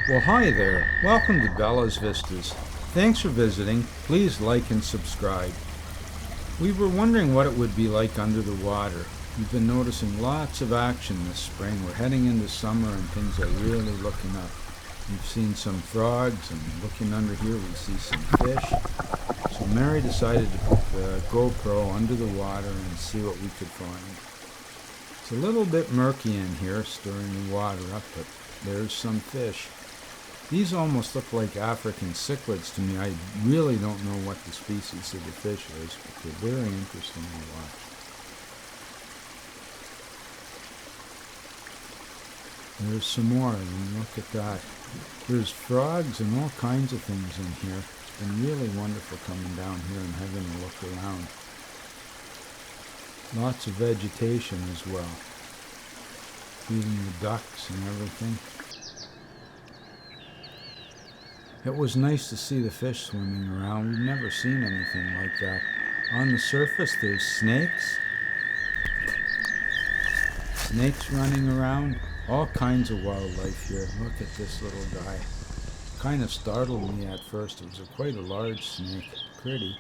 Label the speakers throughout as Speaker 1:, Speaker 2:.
Speaker 1: Well, hi there. Welcome to Bella's Vistas. Thanks for visiting. Please like and subscribe. We were wondering what it would be like under the water. We've been noticing lots of action this spring. We're heading into summer and things are really looking up. We've seen some frogs, and looking under here we see some fish. So Mary decided to put the GoPro under the water and see what we could find. It's a little bit murky in here, stirring the water up, but there's some fish. These almost look like African cichlids to me. I really don't know what the species of the fish is, but they're very interesting to watch. There's some more, and look at that. There's frogs and all kinds of things in here. It's been really wonderful coming down here and having a look around. Lots of vegetation as well. Feeding the ducks and everything. It was nice to see the fish swimming around. We've never seen anything like that. On the surface there's snakes. Snakes running around. All kinds of wildlife here. Look at this little guy. Kind of startled me at first. It was quite a large snake. Pretty.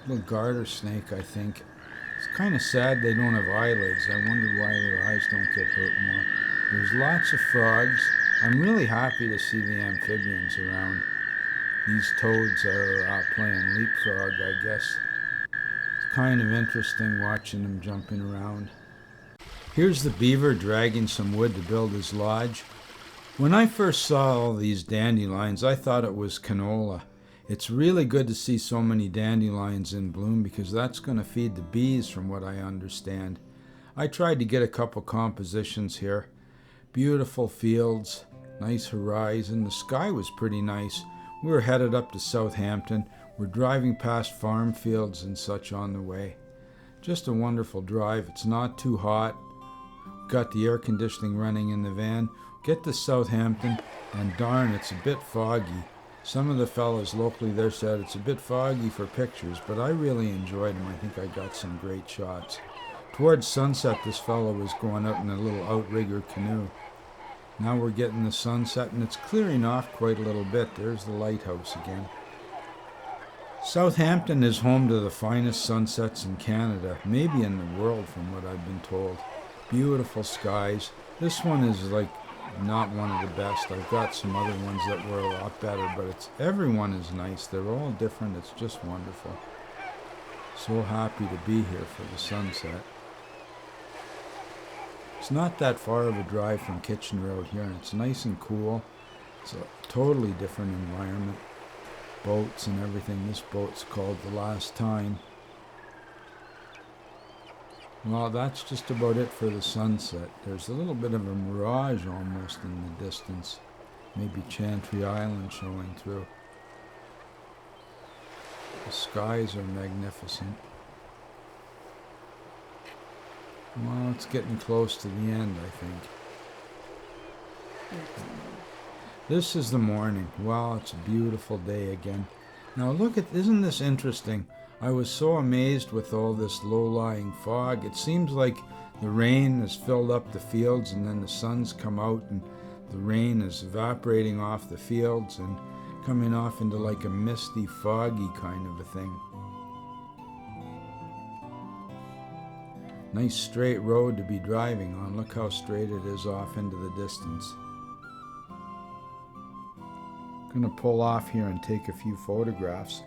Speaker 1: Little garter snake, I think. It's kind of sad they don't have eyelids. I wonder why their eyes don't get hurt more. There's lots of frogs. I'm really happy to see the amphibians around. These toads are playing leapfrog, I guess. It's kind of interesting watching them jumping around. Here's the beaver dragging some wood to build his lodge. When I first saw all these dandelions, I thought it was canola. It's really good to see so many dandelions in bloom because that's going to feed the bees from what I understand. I tried to get a couple compositions here. Beautiful fields, nice horizon. The sky was pretty nice. We were headed up to Southampton. We're driving past farm fields and such on the way. Just a wonderful drive. It's not too hot. Got the air conditioning running in the van. Get to Southampton and darn, it's a bit foggy. Some of the fellows locally there said it's a bit foggy for pictures, but I really enjoyed them. I think I got some great shots. Towards sunset, this fellow was going out in a little outrigger canoe. Now we're getting the sunset, and it's clearing off quite a little bit. There's the lighthouse again. Southampton is home to the finest sunsets in Canada, maybe in the world from what I've been told. Beautiful skies. This one is like not one of the best. I've got some other ones that were a lot better, but everyone is nice. They're all different. It's just wonderful. So happy to be here for the sunset. It's not that far of a drive from Kitchener out here, and it's nice and cool. It's a totally different environment. Boats and everything. This boat's called The Last Time. Well, that's just about it for the sunset. There's a little bit of a mirage almost in the distance. Maybe Chantry Island showing through. The skies are magnificent. Well, it's getting close to the end, I think. This is the morning. Wow, it's a beautiful day again. Now look at, isn't this interesting? I was so amazed with all this low-lying fog. It seems like the rain has filled up the fields and then the sun's come out and the rain is evaporating off the fields and coming off into like a misty, foggy kind of a thing. Nice straight road to be driving on. Look how straight it is off into the distance. I'm going to pull off here and take a few photographs.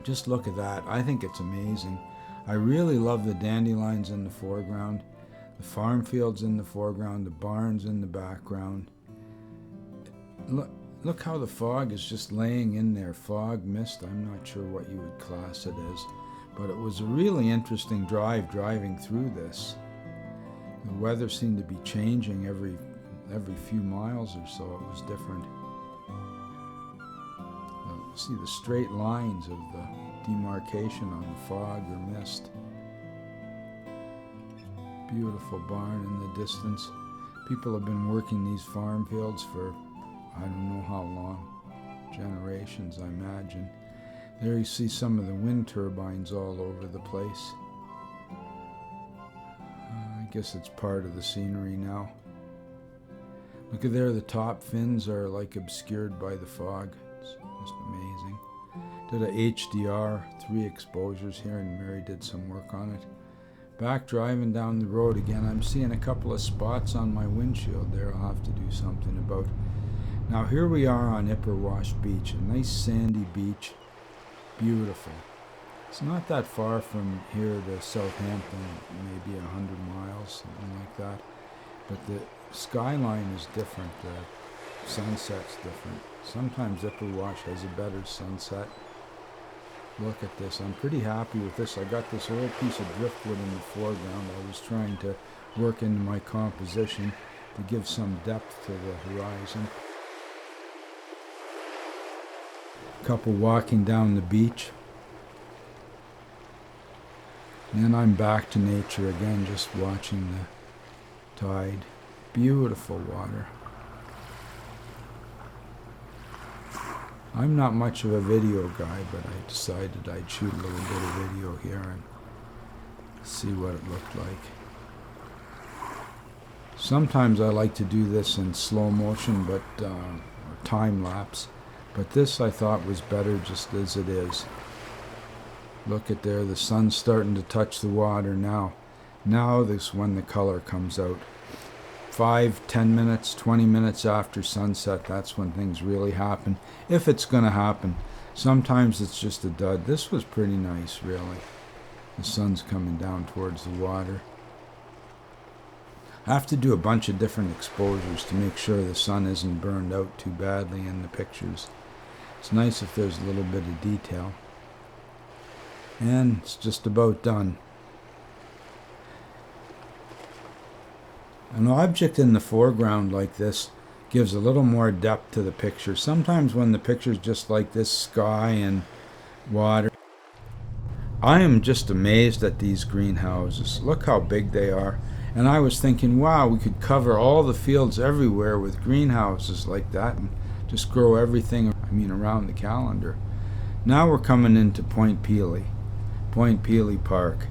Speaker 1: Just look at that. I think it's amazing. I really love the dandelions in the foreground, the farm fields in the foreground, the barns in the background. Look how the fog is just laying in there. Fog, mist, I'm not sure what you would class it as. But it was a really interesting drive driving through this. The weather seemed to be changing every few miles or so. It was different. See the straight lines of the demarcation on the fog or mist. Beautiful barn in the distance. People have been working these farm fields for I don't know how long. Generations, I imagine. There you see some of the wind turbines all over the place. I I guess it's part of the scenery now. Look at there, the top fins are like obscured by the fog. It's just amazing. Did a HDR, 3 exposures here, and Mary did some work on it. Back driving down the road again, I'm seeing a couple of spots on my windshield there I'll have to do something about. Now here we are on Ipperwash Beach, a nice sandy beach, beautiful. It's not that far from here to Southampton, maybe 100 miles, something like that. But the skyline is different, the sunset's different. Sometimes Ipperwash has a better sunset. Look at this, I'm pretty happy with this. I got this whole piece of driftwood in the foreground. I was trying to work into my composition to give some depth to the horizon. Couple walking down the beach. And then I'm back to nature again, just watching the tide. Beautiful water. I'm not much of a video guy, but I decided I'd shoot a little bit of video here and see what it looked like. Sometimes I like to do this in slow motion, but or time lapse, but this I thought was better just as it is. Look at there, the sun's starting to touch the water now. Now this when the color comes out. 5, 10 minutes, 20 minutes after sunset, that's when things really happen. If it's going to happen. Sometimes it's just a dud. This was pretty nice, really. The sun's coming down towards the water. I have to do a bunch of different exposures to make sure the sun isn't burned out too badly in the pictures. It's nice if there's a little bit of detail. And it's just about done. An object in the foreground like this gives a little more depth to the picture. Sometimes when the picture's just like this, sky and water. I am just amazed at these greenhouses. Look how big they are. And I was thinking, wow, we could cover all the fields everywhere with greenhouses like that and just grow everything, around the calendar. Now we're coming into Point Peele, Point Peele Park.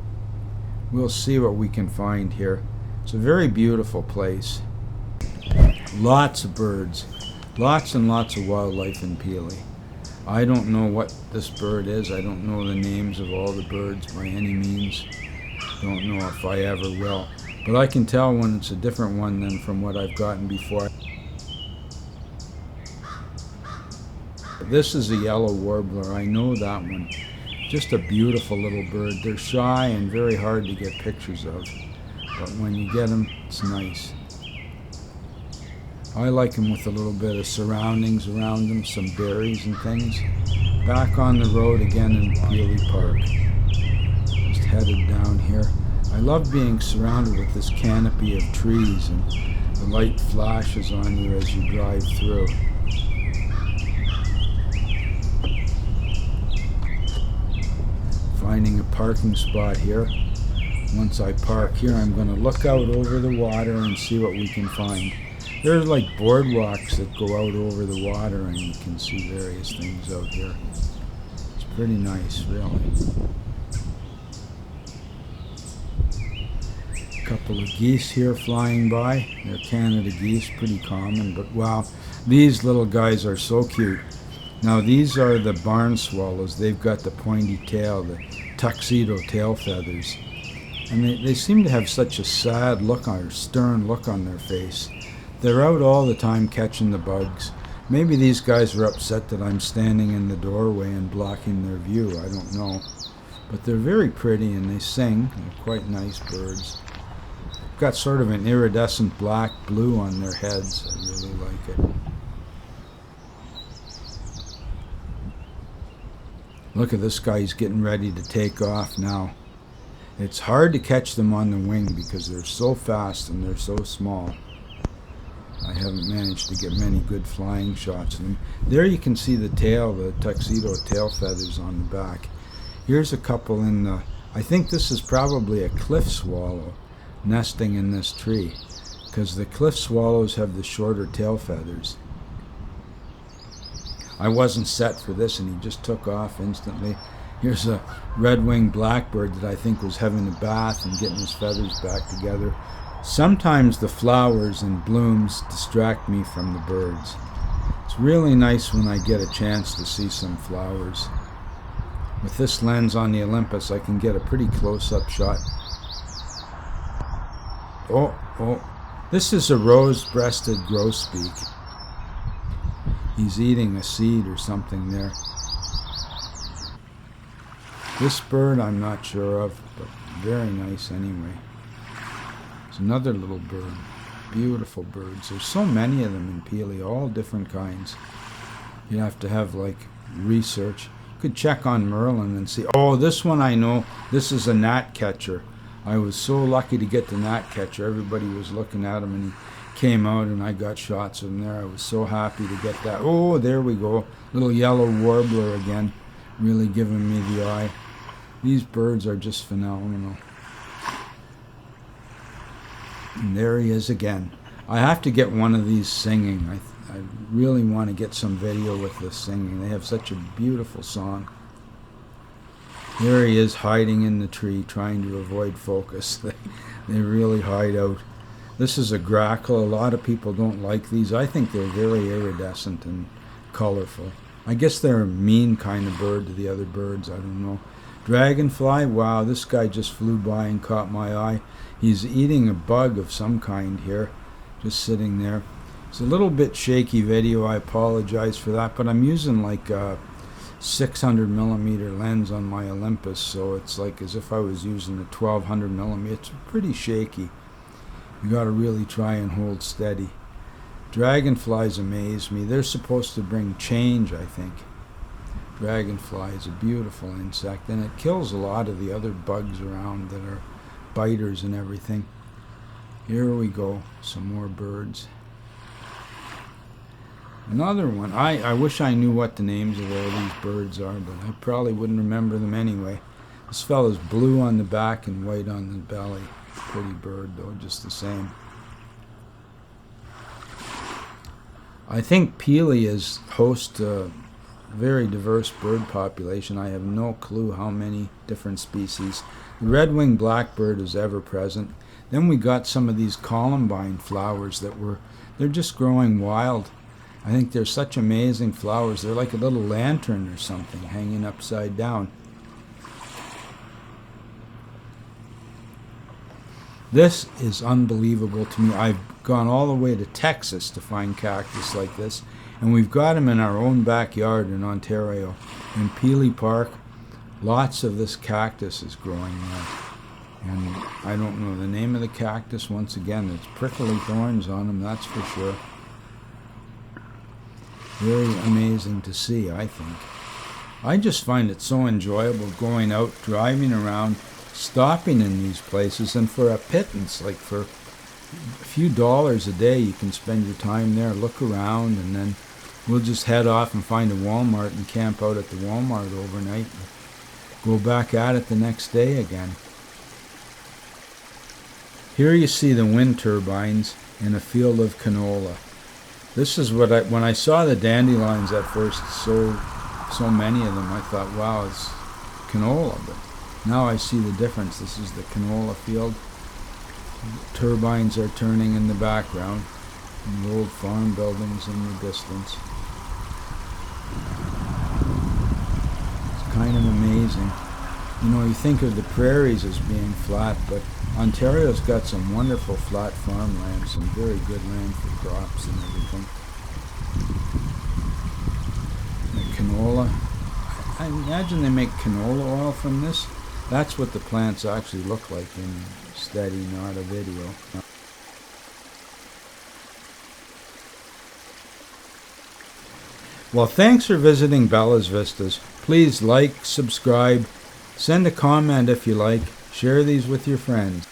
Speaker 1: We'll see what we can find here. It's a very beautiful place. Lots of birds. Lots and lots of wildlife in Pelee. I don't know what this bird is. I don't know the names of all the birds by any means. Don't know if I ever will. But I can tell when it's a different one than from what I've gotten before. This is a yellow warbler. I know that one. Just a beautiful little bird. They're shy and very hard to get pictures of. But when you get them, it's nice. I like them with a little bit of surroundings around them, some berries and things. Back on the road again in Pelee Park. Just headed down here. I love being surrounded with this canopy of trees and the light flashes on you as you drive through. Finding a parking spot here. Once I park here, I'm going to look out over the water and see what we can find. There's like boardwalks that go out over the water and you can see various things out here. It's pretty nice, really. A couple of geese here flying by. They're Canada geese, pretty common, but wow, these little guys are so cute. Now these are the barn swallows. They've got the pointy tail, the tuxedo tail feathers. And they seem to have such a sad look or stern look on their face. They're out all the time catching the bugs. Maybe these guys are upset that I'm standing in the doorway and blocking their view. I don't know. But they're very pretty and they sing. They're quite nice birds. Got sort of an iridescent black blue on their heads. I really like it. Look at this guy. He's getting ready to take off now. It's hard to catch them on the wing because they're so fast and they're so small. I haven't managed to get many good flying shots of them. There you can see the tail, the tuxedo tail feathers on the back. Here's a couple in the, I think this is probably a cliff swallow nesting in this tree because the cliff swallows have the shorter tail feathers. I wasn't set for this and he just took off instantly. Here's a red-winged blackbird that I think was having a bath and getting his feathers back together. Sometimes the flowers and blooms distract me from the birds. It's really nice when I get a chance to see some flowers. With this lens on the Olympus, I can get a pretty close-up shot. Oh, this is a rose-breasted grosbeak. He's eating a seed or something there. This bird I'm not sure of, but very nice anyway. There's another little bird. Beautiful birds. There's so many of them in Pelee, all different kinds. You have to have like research. You could check on Merlin and see. Oh, this one I know. This is a gnat catcher. I was so lucky to get the gnat catcher. Everybody was looking at him and he came out and I got shots of him there. I was so happy to get that. Oh, there we go. Little yellow warbler again. Really giving me the eye. These birds are just phenomenal. And there he is again. I have to get one of these singing. I really want to get some video with this singing. They have such a beautiful song. There he is hiding in the tree trying to avoid focus. They really hide out. This is a grackle. A lot of people don't like these. I think they're very iridescent and colorful. I guess they're a mean kind of bird to the other birds. I don't know. Dragonfly. Wow, this guy just flew by and caught my eye. He's eating a bug of some kind here, just sitting there. It's a little bit shaky video. I apologize for that, but I'm using like a 600 millimeter lens on my Olympus, so it's like as if I was using a 1200 millimeter. It's pretty shaky. You got to really try and hold steady. Dragonflies amaze me. They're supposed to bring change, I think. Dragonfly is a beautiful insect, and it kills a lot of the other bugs around that are biters and everything. Here we go, some more birds. Another one. I wish I knew what the names of all these birds are, but I probably wouldn't remember them anyway. This fellow's blue on the back and white on the belly. Pretty bird though, just the same. I think Pelee is host to a very diverse bird population. I have no clue how many different species. The red-winged blackbird is ever present. Then we got some of these columbine flowers they're just growing wild. I think they're such amazing flowers. They're like a little lantern or something hanging upside down. This is unbelievable to me. I've gone all the way to Texas to find cactus like this, and we've got them in our own backyard in Ontario. In Kolb Park, lots of this cactus is growing there. And I don't know the name of the cactus. Once again, there's prickly thorns on them, that's for sure. Very amazing to see, I think. I just find it so enjoyable going out, driving around, stopping in these places, and for a pittance, like for a few dollars a day, you can spend your time there, look around, and then we'll just head off and find a Walmart and camp out at the Walmart overnight and go back at it the next day again. Here you see the wind turbines in a field of canola. This is what when I saw the dandelions at first, so many of them, I thought, wow, it's canola, but now I see the difference. This is the canola field. Turbines are turning in the background, and the old farm buildings in the distance. It's kind of amazing. You know, you think of the prairies as being flat, but Ontario's got some wonderful flat farmland, some very good land for crops and everything. The canola, I imagine they make canola oil from this. That's what the plants actually look like in steady, not a video. Well, thanks for visiting Bella's Vistas. Please like, subscribe, send a comment if you like, share these with your friends.